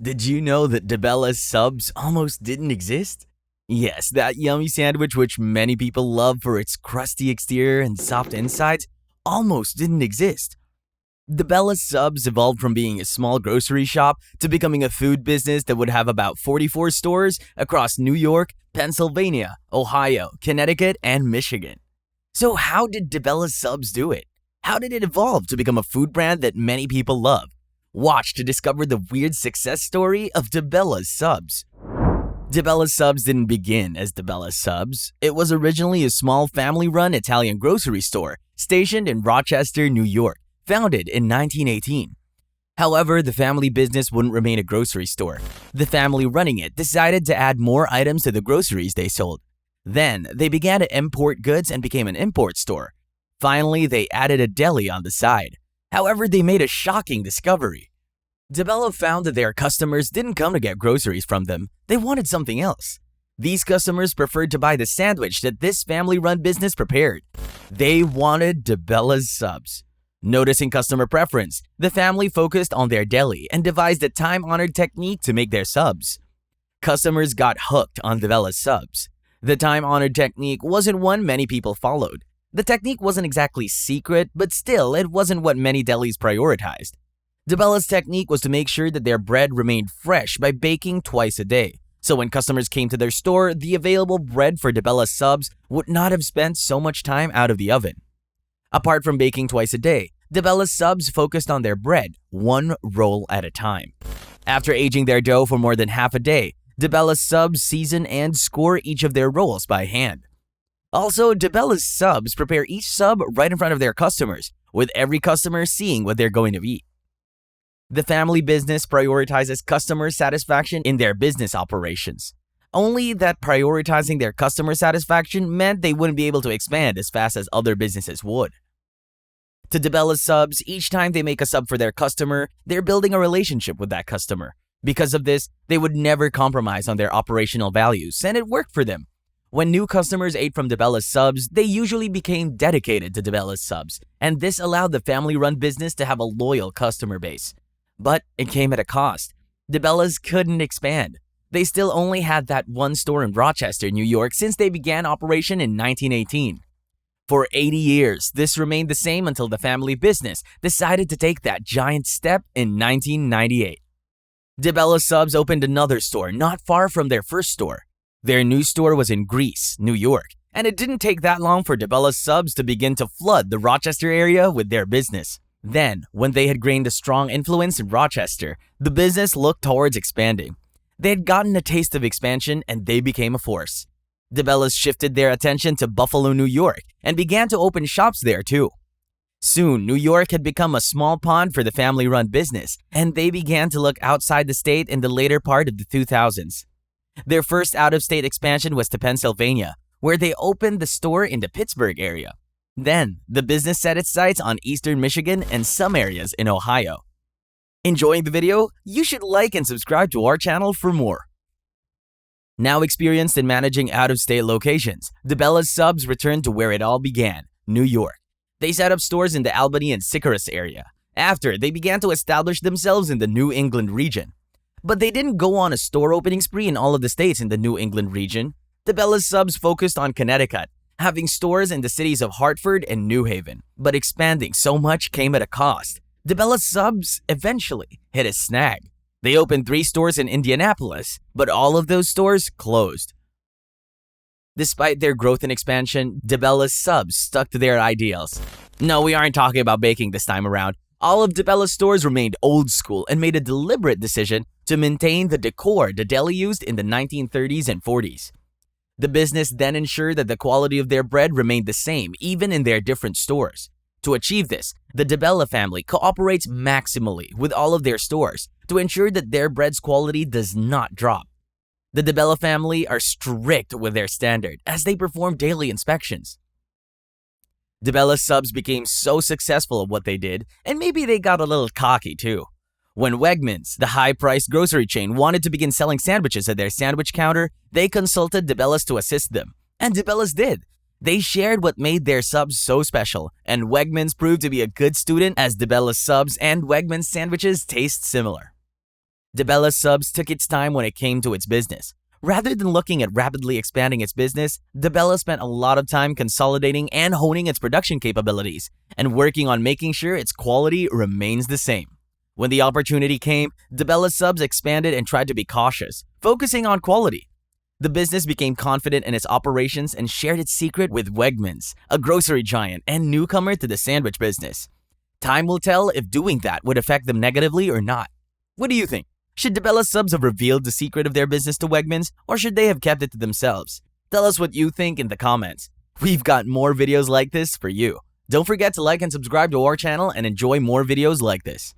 Did you know that DiBella's subs almost didn't exist? Yes, that yummy sandwich which many people love for its crusty exterior and soft insides almost didn't exist. DiBella's subs evolved from being a small grocery shop to becoming a food business that would have about 44 stores across New York, Pennsylvania, Ohio, Connecticut, and Michigan. So how did DiBella's subs do it? How did it evolve to become a food brand that many people love? Watch to discover the weird success story of DiBella's subs. DiBella's subs didn't begin as DiBella's subs. It was originally a small family-run Italian grocery store stationed in Rochester, New York, founded in 1918. However, the family business wouldn't remain a grocery store. The family running it decided to add more items to the groceries they sold. Then, they began to import goods and became an import store. Finally, they added a deli on the side. However, they made a shocking discovery. DiBella found that their customers didn't come to get groceries from them. They wanted something else. These customers preferred to buy the sandwich that this family-run business prepared. They wanted DiBella's subs. Noticing customer preference, the family focused on their deli and devised a time-honored technique to make their subs. Customers got hooked on DiBella's subs. The time-honored technique wasn't one many people followed. The technique wasn't exactly secret, but still, it wasn't what many delis prioritized. DiBella's technique was to make sure that their bread remained fresh by baking twice a day. So when customers came to their store, the available bread for DiBella's subs would not have spent so much time out of the oven. Apart from baking twice a day, DiBella's subs focused on their bread, one roll at a time. After aging their dough for more than half a day, DiBella's subs season and score each of their rolls by hand. Also, DiBella's subs prepare each sub right in front of their customers, with every customer seeing what they're going to eat. The family business prioritizes customer satisfaction in their business operations. Only that prioritizing their customer satisfaction meant they wouldn't be able to expand as fast as other businesses would. To DiBella's subs, each time they make a sub for their customer, they're building a relationship with that customer. Because of this, they would never compromise on their operational values, and it worked for them. When new customers ate from DiBella's subs, they usually became dedicated to DiBella's subs, and this allowed the family-run business to have a loyal customer base. But it came at a cost. DiBella's couldn't expand. They still only had that one store in Rochester, New York since they began operation in 1918. For 80 years, this remained the same until the family business decided to take that giant step in 1998. DiBella's subs opened another store not far from their first store. Their new store was in Greece, New York, and it didn't take that long for DiBella's subs to begin to flood the Rochester area with their business. Then, when they had gained a strong influence in Rochester, the business looked towards expanding. They had gotten a taste of expansion and they became a force. DiBella's shifted their attention to Buffalo, New York, and began to open shops there too. Soon, New York had become a small pond for the family-run business, and they began to look outside the state in the later part of the 2000s. Their first out-of-state expansion was to Pennsylvania, where they opened the store in the Pittsburgh area. Then, the business set its sights on eastern Michigan and some areas in Ohio. Enjoying the video? You should like and subscribe to our channel for more. Now experienced in managing out-of-state locations, DiBella's subs returned to where it all began, New York. They set up stores in the Albany and Syracuse area. After, they began to establish themselves in the New England region. But they didn't go on a store opening spree in all of the states in the New England region. DiBella's subs focused on Connecticut, having stores in the cities of Hartford and New Haven. But expanding so much came at a cost. DiBella's subs eventually hit a snag. They opened 3 stores in Indianapolis, but all of those stores closed. Despite their growth and expansion, DiBella's subs stuck to their ideals. No, we aren't talking about baking this time around. All of DiBella's stores remained old school and made a deliberate decision to maintain the decor the deli used in the 1930s and 40s. The business then ensured that the quality of their bread remained the same, even in their different stores. To achieve this, the DiBella family cooperates maximally with all of their stores to ensure that their bread's quality does not drop. The DiBella family are strict with their standard as they perform daily inspections. DiBella's subs became so successful at what they did, and maybe they got a little cocky too. When Wegmans, the high-priced grocery chain, wanted to begin selling sandwiches at their sandwich counter, they consulted DiBella's to assist them. And DiBella's did. They shared what made their subs so special, and Wegmans proved to be a good student as DiBella's subs and Wegmans sandwiches taste similar. DiBella's Subs took its time when it came to its business. Rather than looking at rapidly expanding its business, DiBella spent a lot of time consolidating and honing its production capabilities and working on making sure its quality remains the same. When the opportunity came, DiBella's Subs expanded and tried to be cautious, focusing on quality. The business became confident in its operations and shared its secret with Wegmans, a grocery giant and newcomer to the sandwich business. Time will tell if doing that would affect them negatively or not. What do you think? Should DiBella's Subs have revealed the secret of their business to Wegmans, or should they have kept it to themselves? Tell us what you think in the comments. We've got more videos like this for you. Don't forget to like and subscribe to our channel and enjoy more videos like this.